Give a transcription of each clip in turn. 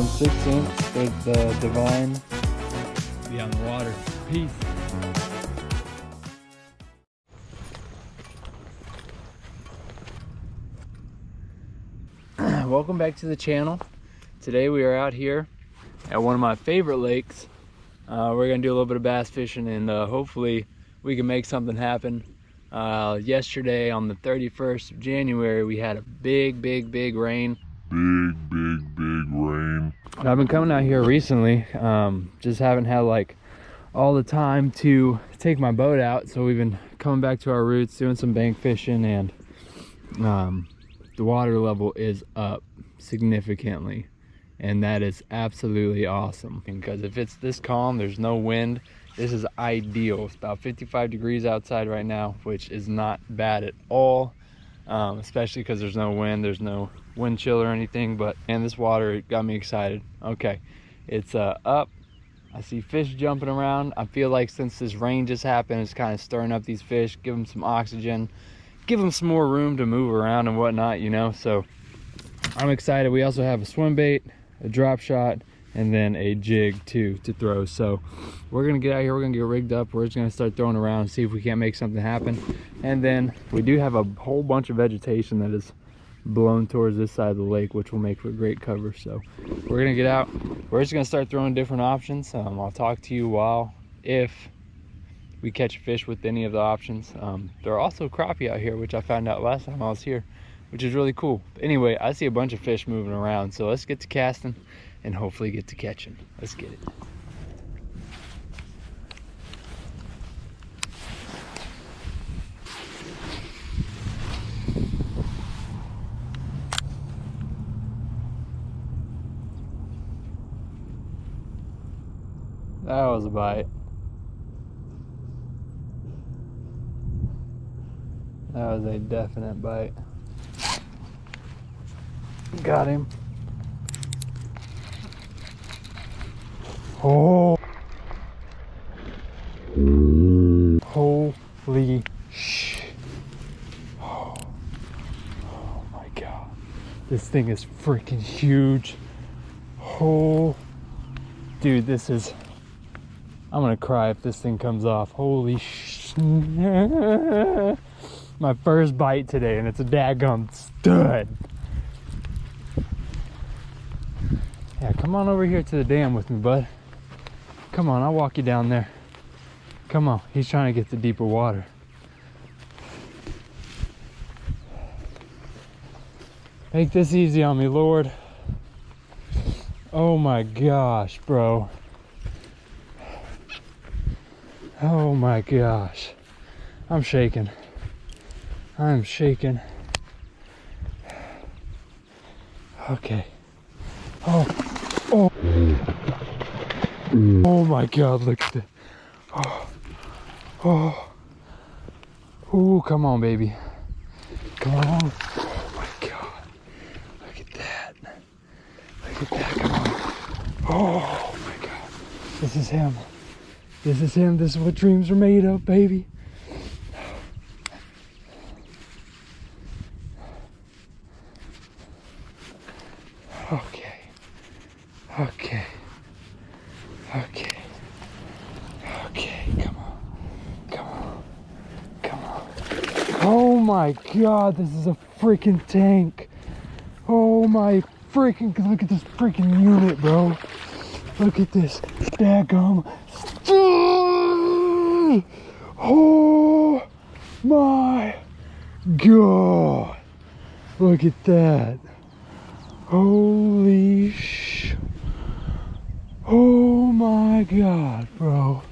1/16. There's the Divine. Be on the water. Peace. Welcome back to the channel. Today we are out here at one of my favorite lakes. We're gonna do a little bit of bass fishing, and hopefully we can make something happen. Yesterday on the 31st of January, we had a big rain. Big rain. I've been coming out here recently, just haven't had like all the time to take my boat out, so we've been coming back to our roots, doing some bank fishing, and the water level is up significantly, and that is absolutely awesome. Because if it's this calm, there's no wind, this is ideal. It's about 55 degrees outside right now, which is not bad at all, especially because there's no wind, there's no wind chill or anything. But man, this water got me excited. Okay, it's up. I see fish jumping around. I feel like since this rain just happened, it's kind of stirring up these fish, give them some oxygen, give them some more room to move around and whatnot, you know. So I'm excited. We also have a swim bait, a drop shot, and then a jig too to throw. So we're gonna get out here, we're gonna get rigged up, we're just gonna start throwing around, see if we can't make something happen. And then we do have a whole bunch of vegetation that is blown towards this side of the lake, which will make for great cover. So we're gonna get out, we're just gonna start throwing different options. I'll talk to you if we catch a fish with any of the options. There are also crappie out here, which I found out last time I was here, which is really cool. Anyway, I see a bunch of fish moving around, so let's get to casting and hopefully get to catching. Let's get it. That was a bite. That was a definite bite. Got him. Oh. Holy shit. Oh my God. This thing is freaking huge. Oh, dude, this is, I'm gonna cry if this thing comes off. Holy shit. My first bite today, and it's a daggum stud. Yeah, come on over here to the dam with me, bud. Come on, I'll walk you down there. Come on, he's trying to get the deeper water. Make this easy on me, Lord. Oh my gosh, bro. Oh my gosh. I'm shaking. I'm shaking. Okay. Oh my God, look at that. Oh, come on, baby. Come on. Oh my God. Look at that. Look at that, come on. Oh my God. This is him. This is him. This is what dreams are made of, baby. Okay, come on. Oh my God, this is a freaking tank. Oh my freaking, look at this freaking unit, bro. Look at this daggum. Oh my God. Look at that. Holy sh. Oh my God, bro.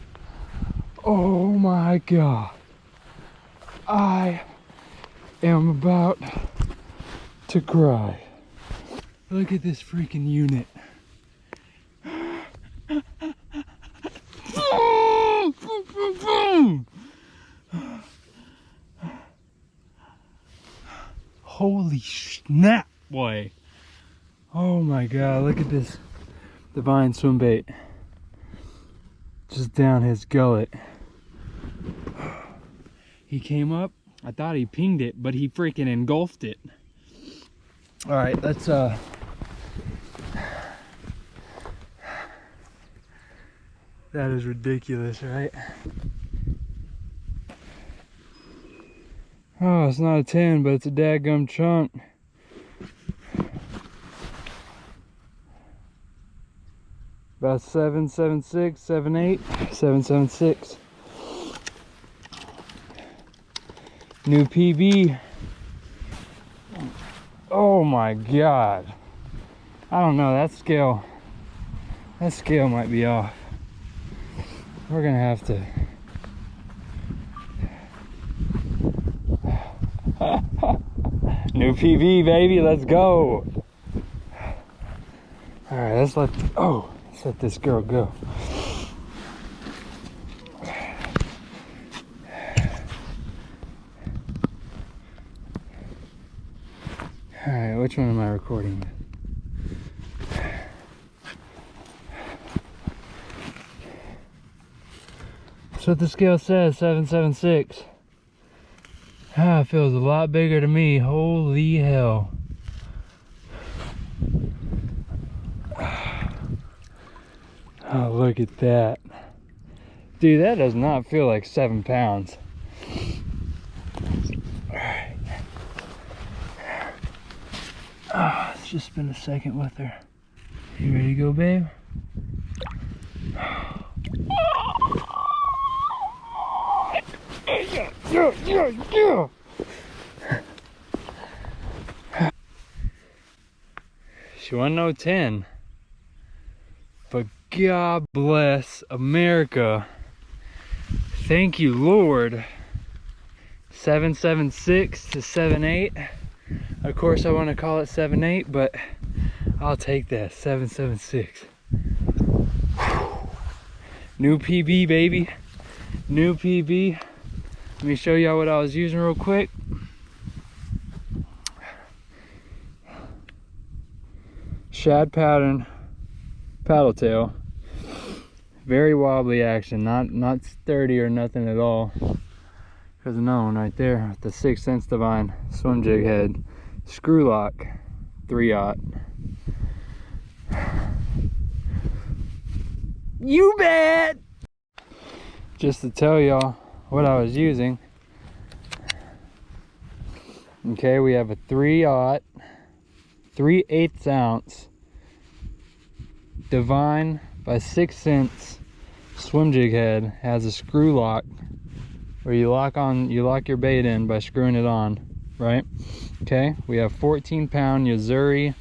Oh my God. I am about to cry. Look at this freaking unit. Holy snap, boy. Oh my God, look at this Divine swim bait. Just down his gullet. He came up, I thought he pinged it, but he freaking engulfed it. All right, let's That is ridiculous, right? Oh, it's not a 10, but it's a dadgum chunk. About 7.76, 7.8, 7.76. New PB. Oh my God. I don't know, that scale might be off. We're gonna have to. New PB, baby, let's go. All right, let's let this girl go. All right, which one am I recording with? That's what the scale says, 7.76. Ah, it feels a lot bigger to me. Holy hell. Oh, look at that. Dude, that does not feel like 7 pounds. Alright. Oh, let's just spend a second with her. You ready to go, babe? Yeah. She wasn't no 10. But God bless America. Thank you, Lord. 7.76 to 7.8. Of course, I want to call it 7.8, but I'll take that. 7.76. New PB, baby. New PB. Let me show y'all what I was using real quick. Shad pattern paddle tail. Very wobbly action, not sturdy or nothing at all. There's another one right there with the 6 Sense Divine swim jig head. Screw lock, 3/0. You bet! Just to tell y'all what I was using. Okay, we have a 3/0, 3/8 ounce Divine by 6 Sense swim jig head. Has a screw lock where you lock your bait in by screwing it on, right? Okay, we have 14-pound Yo-Zuri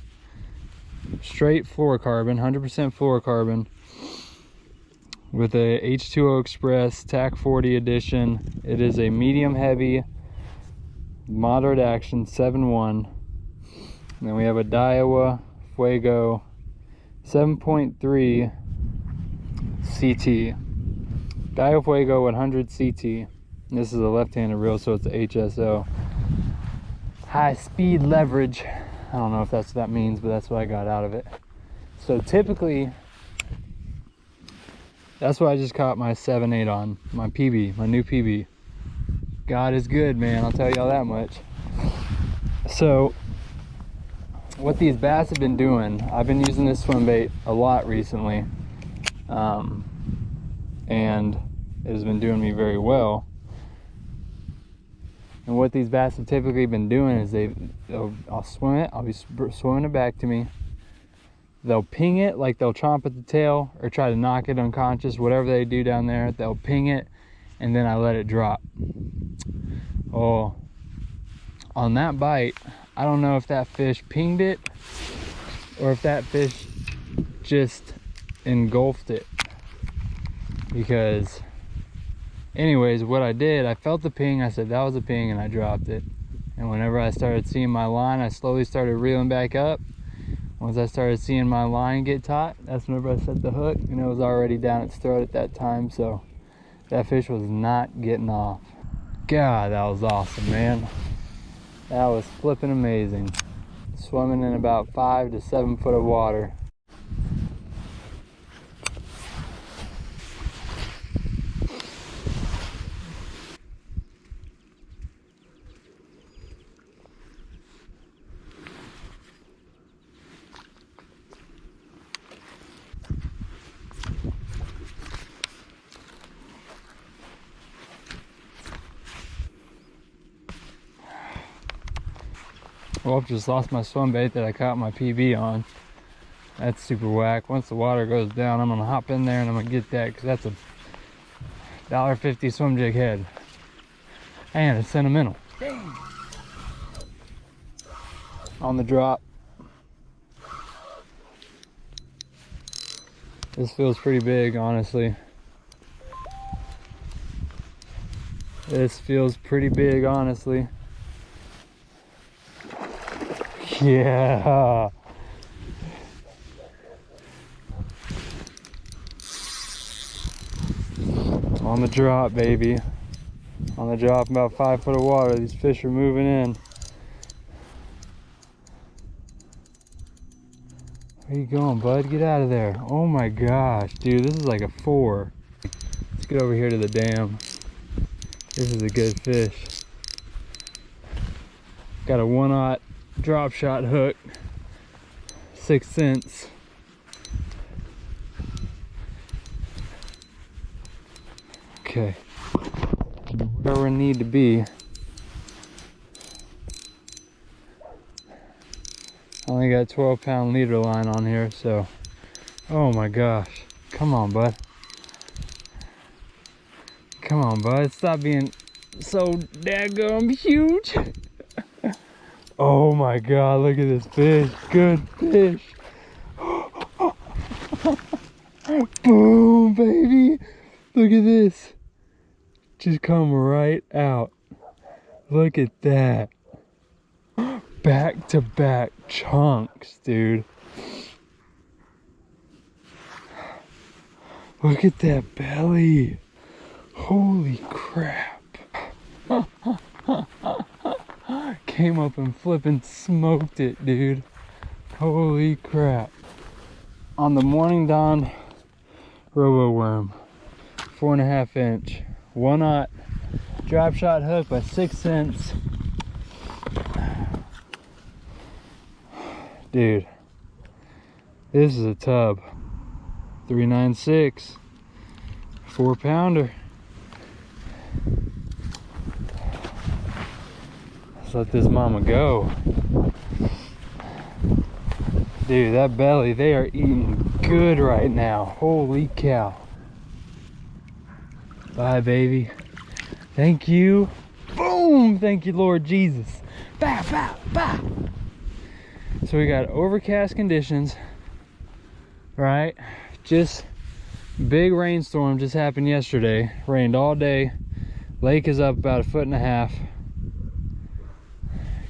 straight fluorocarbon, 100% fluorocarbon, with a H2O Express TAC 40 edition. It is a medium heavy, moderate action 7.1. And then we have a Daiwa Fuego 7.3 CT. Daiwa Fuego 100 CT. This is a left-handed reel, so it's a HSO. High speed leverage. I don't know if that's what that means, but that's what I got out of it. So typically, that's what I just caught my 7.8 on, my PB, my new PB. God is good, man, I'll tell y'all that much. So, what these bass have been doing, I've been using this swim bait a lot recently, and it has been doing me very well. And what these bass have typically been doing is I'll swim it, I'll be swimming it back to me. They'll ping it, like they'll chomp at the tail or try to knock it unconscious, whatever they do down there. They'll ping it, and then I let it drop. Oh, on that bite, I don't know if that fish pinged it or if that fish just engulfed it. Because anyways, what I did, I felt the ping, I said that was a ping, and I dropped it. And whenever I started seeing my line, I slowly started reeling back up. Once I started seeing my line get taut, that's whenever I set the hook, and it was already down its throat at that time, so that fish was not getting off. God, that was awesome, man. That was flipping amazing. Swimming in about 5 to 7 foot of water. Well, I've just lost my swim bait that I caught my PB on. That's super whack. Once the water goes down, I'm gonna hop in there and I'm gonna get that, because that's a $1.50 swim jig head. And it's sentimental. Dang. On the drop. This feels pretty big, honestly. This feels pretty big, honestly. Yeah. On the drop, baby. On the drop, about 5 foot of water. These fish are moving in. Where you going, bud? Get out of there. Oh my gosh, dude, this is like a 4. Let's get over here to the dam. This is a good fish. Got a 1/0 drop shot hook, 6 cents. Okay, where we need to be. I only got 12-pound leader line on here, so oh my gosh, come on, bud. Come on, bud, stop being so daggum huge. Oh my god, look at this fish. Good fish. Boom, baby. Look at this. Just come right out. Look at that. Back to back chunks, dude. Look at that belly. Holy crap. Came up and flipping smoked it, dude. Holy crap. On the Morning Dawn Robo Worm, 4.5 inch, 1/0 drop shot hook by 6 cents. Dude, this is a tub. 396, 4-pounder. Let's let this mama go. Dude, that belly, they are eating good right now. Holy cow. Bye, baby. Thank you. Boom! Thank you, Lord Jesus. Bow, bow, bow. So we got overcast conditions, right? Just big rainstorm just happened yesterday. Rained all day. Lake is up about 1.5 feet.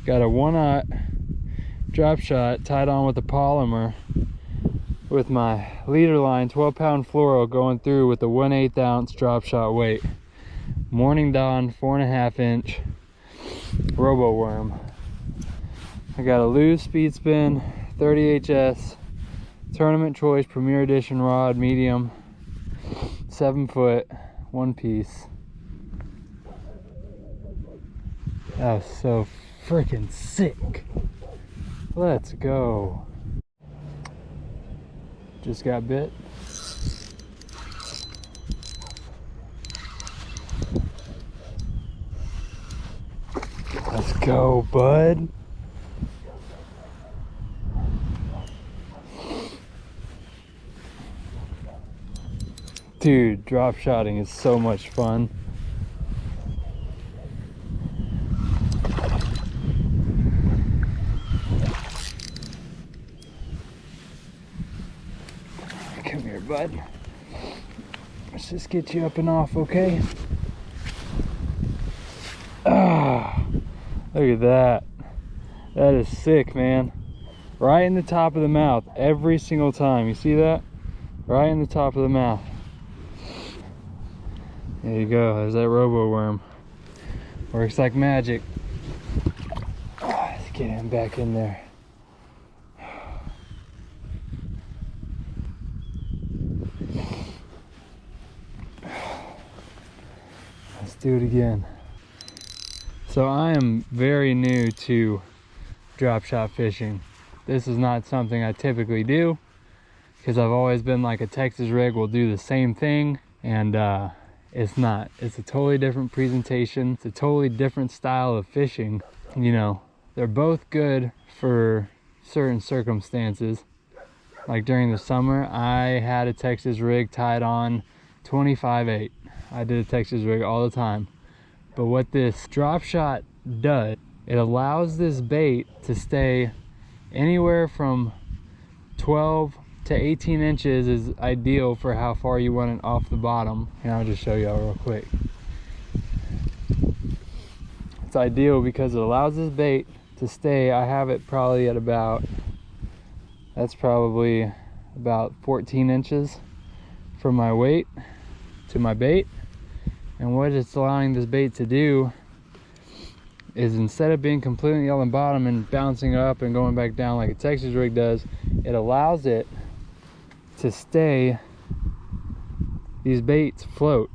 Got a 1/0 drop shot tied on with a polymer with my leader line, 12-pound fluoro, going through with a 1/8 ounce drop shot weight. Morning Dawn 4.5 inch Robo Worm. I got a Lew's Speed Spin 30 HS Tournament Choice Premier Edition rod, medium, 7 foot, 1 piece. That was so freaking sick. Let's go. Just got bit. Let's go, bud. Dude, drop shotting is so much fun. Come here, bud. Let's just get you up and off, okay? Ah, look at that. That is sick, man. Right in the top of the mouth every single time. You see that? Right in the top of the mouth. There you go. There's that Robo Worm. Works like magic. Let's get him back in there. Let's do it again. So I am very new to drop shot fishing. This is not something I typically do, because I've always been like a Texas rig will do the same thing, and it's not. It's a totally different presentation. It's a totally different style of fishing. You know, they're both good for certain circumstances. Like during the summer, I had a Texas rig tied on 25-8. I did a Texas rig all the time. But what this drop shot does, it allows this bait to stay anywhere from 12 to 18 inches is ideal for how far you want it off the bottom. And I'll just show y'all real quick. It's ideal because it allows this bait to stay, I have it probably at about, that's probably about 14 inches from my weight to my bait. And what it's allowing this bait to do is, instead of being completely on the bottom and bouncing up and going back down like a Texas rig does, it allows it to stay, these baits float.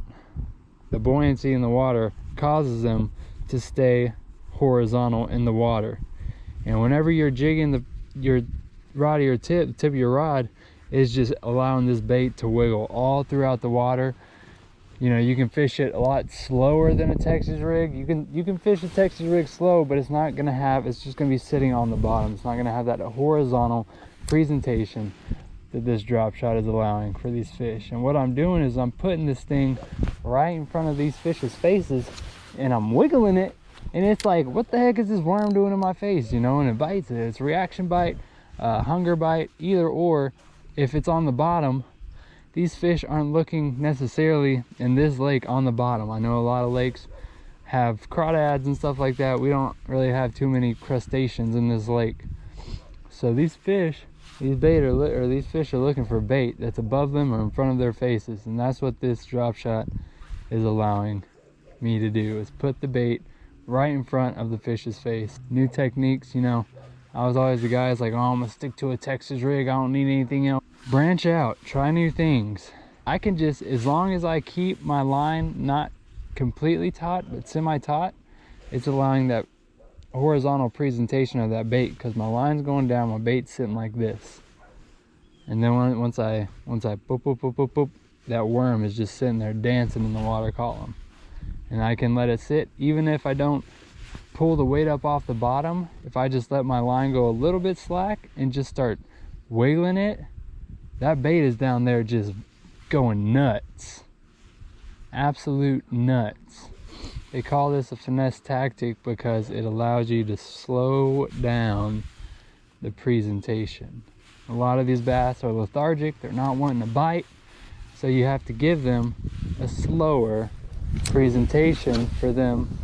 The buoyancy in the water causes them to stay horizontal in the water. And whenever you're jigging your rod or your tip, the tip of your rod is just allowing this bait to wiggle all throughout the water. You know, you can fish it a lot slower than a Texas rig. You can fish a Texas rig slow, but it's not gonna have, it's just gonna be sitting on the bottom. It's not gonna have that horizontal presentation that this drop shot is allowing for these fish. And what I'm doing is I'm putting this thing right in front of these fish's faces, and I'm wiggling it, and it's like, what the heck is this worm doing in my face, you know? And it bites it. It's a reaction bite, hunger bite, either or. If it's on the bottom, these fish aren't looking necessarily in this lake on the bottom. I know a lot of lakes have crawdads and stuff like that. We don't really have too many crustaceans in this lake. So these fish, these fish are looking for bait that's above them or in front of their faces. And that's what this drop shot is allowing me to do, is put the bait right in front of the fish's face. New techniques, you know, I was always the guy that's like, oh, I'm gonna stick to a Texas rig, I don't need anything else. Branch out, try new things. I can just, as long as I keep my line not completely taut but semi-taut, it's allowing that horizontal presentation of that bait, because my line's going down, my bait's sitting like this. And then once I boop, boop, boop, boop, boop, that worm is just sitting there dancing in the water column. And I can let it sit, even if I don't pull the weight up off the bottom. If I just let my line go a little bit slack and just start wiggling it, that bait is down there just going nuts. Absolute nuts. They call this a finesse tactic because it allows you to slow down the presentation. A lot of these bass are lethargic, they're not wanting to bite, so you have to give them a slower presentation for them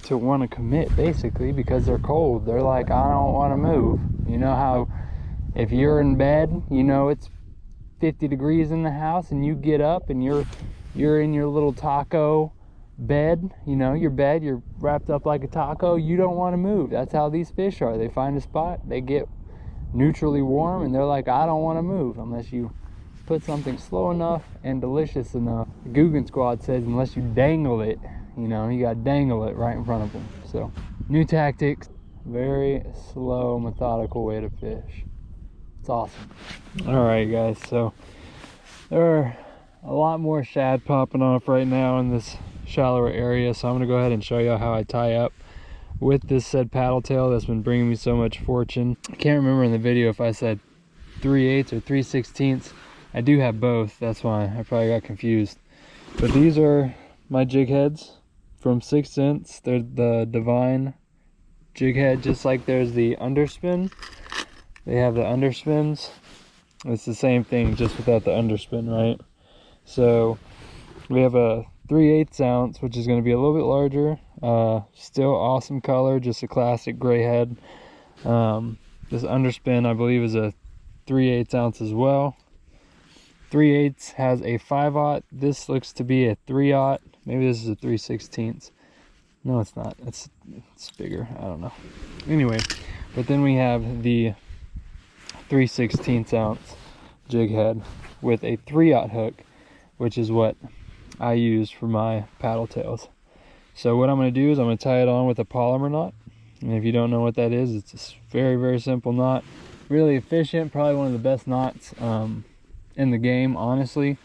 to want to commit, basically, because they're cold. They're like, I don't want to move. You know how if you're in bed, you know it's 50 degrees in the house, and you get up and you're in your little taco bed, you know, your bed, you're wrapped up like a taco, you don't want to move. That's how these fish are. They find a spot, they get neutrally warm, and they're like, I don't want to move, unless you put something slow enough and delicious enough. The Guggen Squad says unless you dangle it, you know, you gotta dangle it right in front of them. So new tactics, very slow, methodical way to fish. It's awesome. All right, guys, so there are a lot more shad popping off right now in this shallower area, so I'm gonna go ahead and show you how I tie up with this said paddle tail that's been bringing me so much fortune. I can't remember in the video if I said 3/8 or 3/16. I do have both, that's why I probably got confused. But these are my jig heads from 6th Sense. They're the Divine jig head, just like there's the underspin. They have the underspins. It's the same thing, just without the underspin, right? So we have a 3/8 ounce, which is going to be a little bit larger. Still awesome color, just a classic gray head. This underspin, I believe, is a 3/8 ounce as well. 3/8 has a 5/0. This looks to be a 3/0. Maybe this is a 3/16. No, it's not. It's bigger. I don't know. Anyway, but then we have the 3/16 ounce jig head with a 3/0 hook, which is what I use for my paddle tails. So what I'm going to do is I'm going to tie it on with a polymer knot. And if you don't know what that is, it's a very, very simple knot. Really efficient, probably one of the best knots in the game, honestly.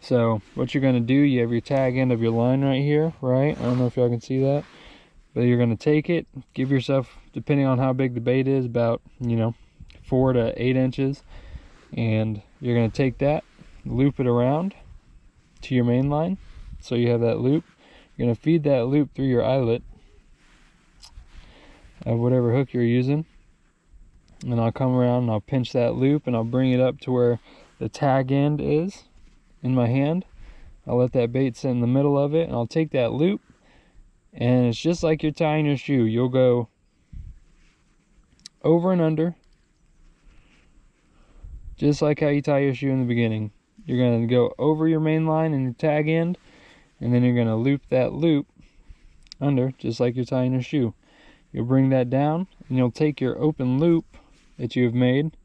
So what you're going to do, you have your tag end of your line right here, right? I don't know if y'all can see that. But you're going to take it, give yourself, depending on how big the bait is, about, 4 to 8 inches. And you're going to take that, loop it around to your main line. So you have that loop. You're going to feed that loop through your eyelet of whatever hook you're using. And I'll come around and I'll pinch that loop and I'll bring it up to where the tag end is in my hand. I'll let that bait sit in the middle of it and I'll take that loop, and it's just like you're tying your shoe. You'll go over and under, just like how you tie your shoe in the beginning. You're going to go over your main line and your tag end, and then you're going to loop that loop under, just like you're tying your shoe. You'll bring that down and you'll take your open loop that you have made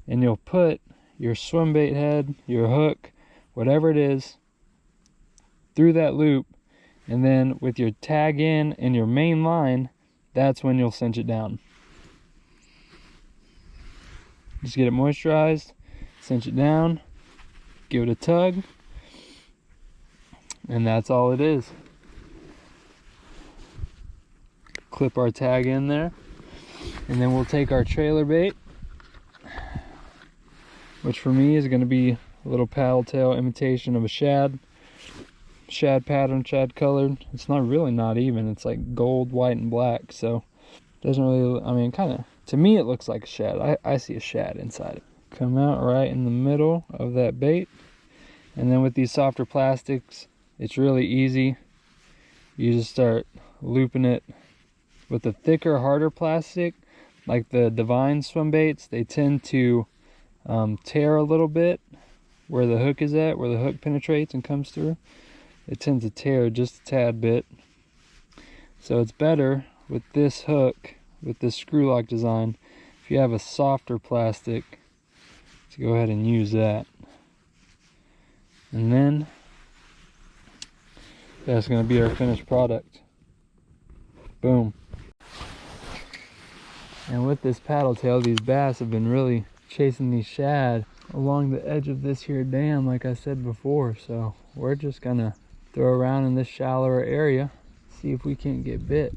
and you'll put your swim bait head, your hook, whatever it is, through that loop. And then with your tag in and your main line, that's when you'll cinch it down. Just get it moisturized, cinch it down, give it a tug, and that's all it is. Clip our tag in there, and then we'll take our trailer bait, which for me is going to be a little paddle tail imitation of a shad. Shad pattern, shad colored. It's not really not even. It's like gold, white, and black. So it doesn't really, I mean, kind of, to me it looks like a shad. I see a shad inside it. Come out right in the middle of that bait. And then with these softer plastics, it's really easy. You just start looping it. With the thicker, harder plastic, like the Divine swim baits, they tend to tear a little bit where the hook is at, where the hook penetrates and comes through. It tends to tear just a tad bit. So it's better with this hook, with this screw lock design, if you have a softer plastic, to go ahead and use that. And then that's going to be our finished product. Boom. And with this paddle tail, these bass have been really chasing these shad along the edge of this here dam, like I said before. So we're just gonna throw around in this shallower area, see if we can't get bit.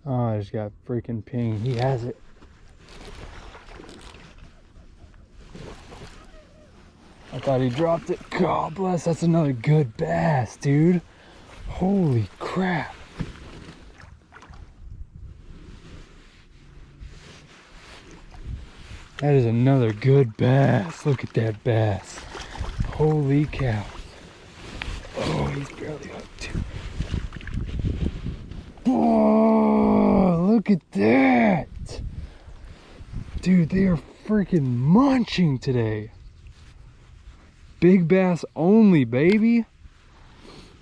Oh, I just got freaking ping. He has it. I thought he dropped it. God bless, that's another good bass, dude. Holy crap. That is another good bass. Look at that bass. Holy cow. Oh, he's barely hooked too. Oh, look at that. Dude, they are freaking munching today. Big bass only, baby.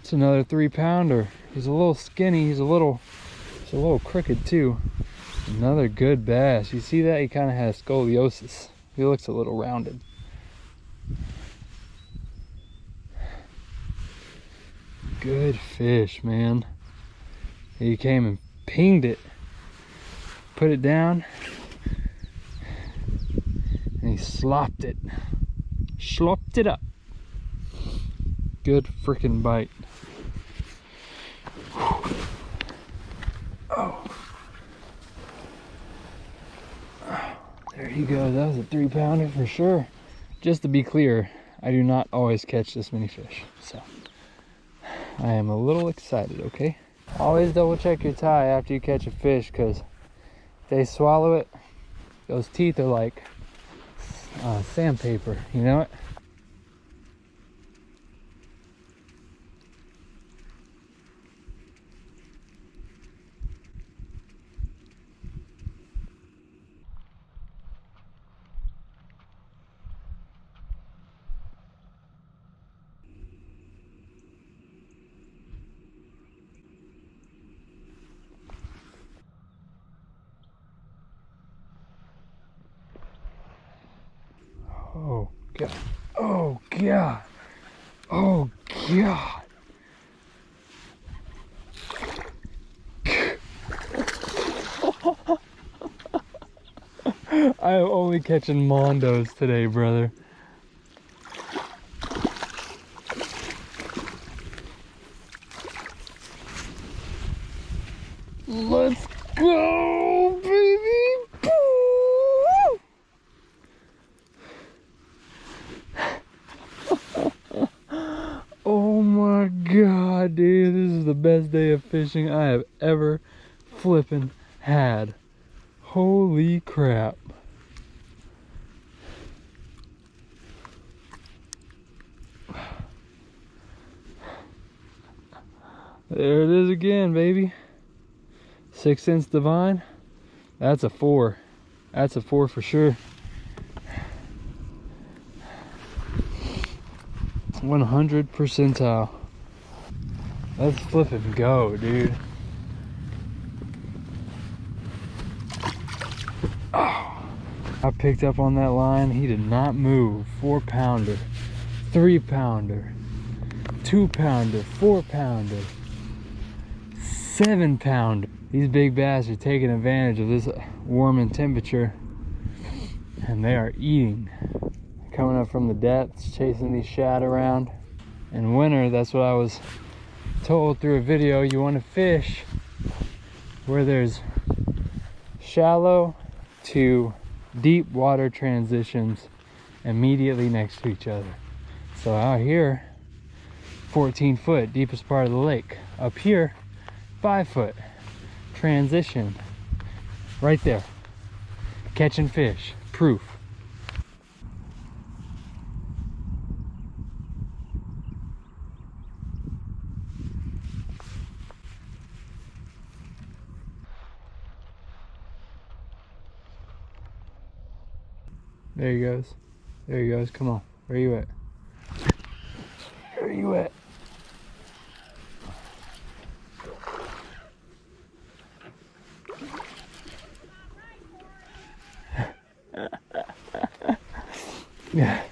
It's another 3-pounder. He's a little skinny. He's a little crooked too. Another good bass. You see that? He kind of has scoliosis. He looks a little rounded. Good fish, man. He came and pinged it. Put it down. And he slopped it. Slopped it up. Good freaking bite. Oh. There he goes. That was a 3-pounder for sure. Just to be clear, I do not always catch this many fish, so I am a little excited, okay? Always double check your tie after you catch a fish, because if they swallow it, those teeth are like sandpaper, you know it? Oh God. Oh God. Oh God. I am only catching mondos today, brother. Let's go, baby! Oh my god, dude, this is the best day of fishing I have ever flipping had. Holy crap. There it is again, baby. 6 cents divine. That's a 4. That's a 4 for sure. 100 percentile. Let's flip and go, dude. Oh, I picked up on that line. He did not move. 4-pounder, 3-pounder, 2-pounder, 4-pounder, 7-pounder. These big bass are taking advantage of this warming temperature, and they are eating. Coming up from the depths, chasing these shad around. In winter, that's what I was told through a video. You want to fish where there's shallow to deep water transitions immediately next to each other. So out here, 14 foot, deepest part of the lake. Up here, 5 foot transition right there. Catching fish, proof. There he goes. There he goes. Come on. Where you at? Where you at? Yeah.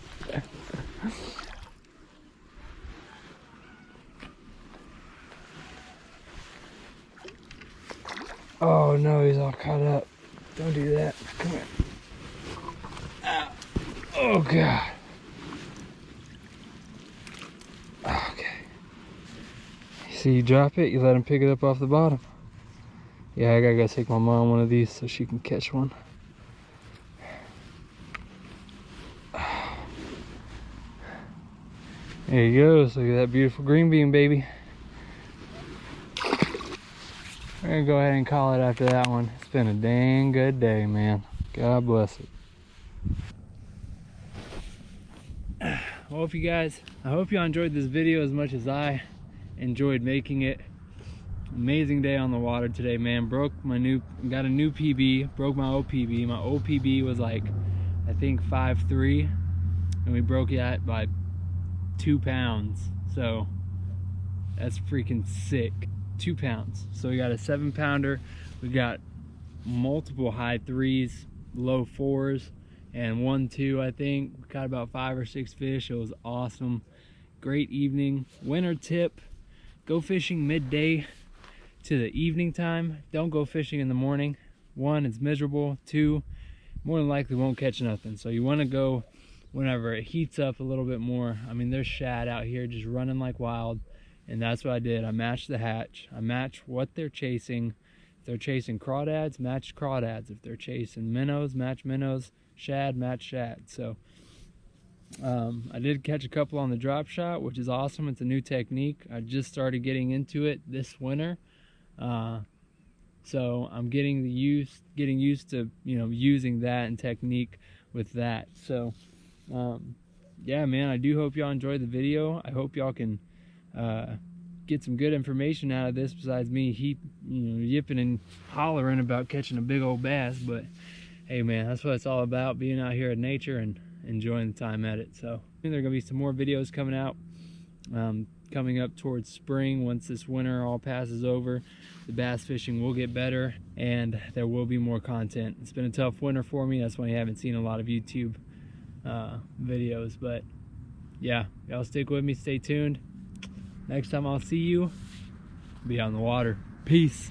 Oh no, he's all caught up. Don't do that. Come here. Oh god. Okay. See, you drop it, you let him pick it up off the bottom. Yeah, I gotta go take my mom one of these so she can catch one. There he goes. Look at that beautiful green bean, baby. We're gonna go ahead and call it after that one. It's been a dang good day, man. God bless it. Well, if you guys, I hope you enjoyed this video as much as I enjoyed making it. Amazing day on the water today, man. Got a new PB, broke my OPB. My OPB was like, I think 5'3", and we broke it by 2 pounds. So that's freaking sick. 2 pounds. So we got a 7-pounder. We got multiple high 3s, low 4s, and 1, 2, I think. We caught about 5 or 6 fish. It was awesome. Great evening. Winter tip: go fishing midday to the evening time. Don't go fishing in the morning. 1, it's miserable. 2, more than likely won't catch nothing. So you want to go whenever it heats up a little bit more. I mean, there's shad out here just running like wild, and that's what I did. I matched the hatch. I matched what they're chasing. If they're chasing crawdads, match crawdads. If they're chasing minnows, match minnows. Shad, match shad. So I did catch a couple on the drop shot, which is awesome. It's a new technique. I just started getting into it this winter, so I'm getting used to, you know, using that and technique with that. So yeah, man, I do hope y'all enjoyed the video. I hope y'all can get some good information out of this, besides me yipping and hollering about catching a big old bass. But hey, man, that's what it's all about, being out here in nature and enjoying the time at it. So there are gonna be some more videos coming out coming up towards spring. Once this winter all passes over, the bass fishing will get better and there will be more content. It's been a tough winter for me. That's why you haven't seen a lot of YouTube videos. But yeah, y'all stick with me, stay tuned. Next time I'll see you, be on the water. Peace.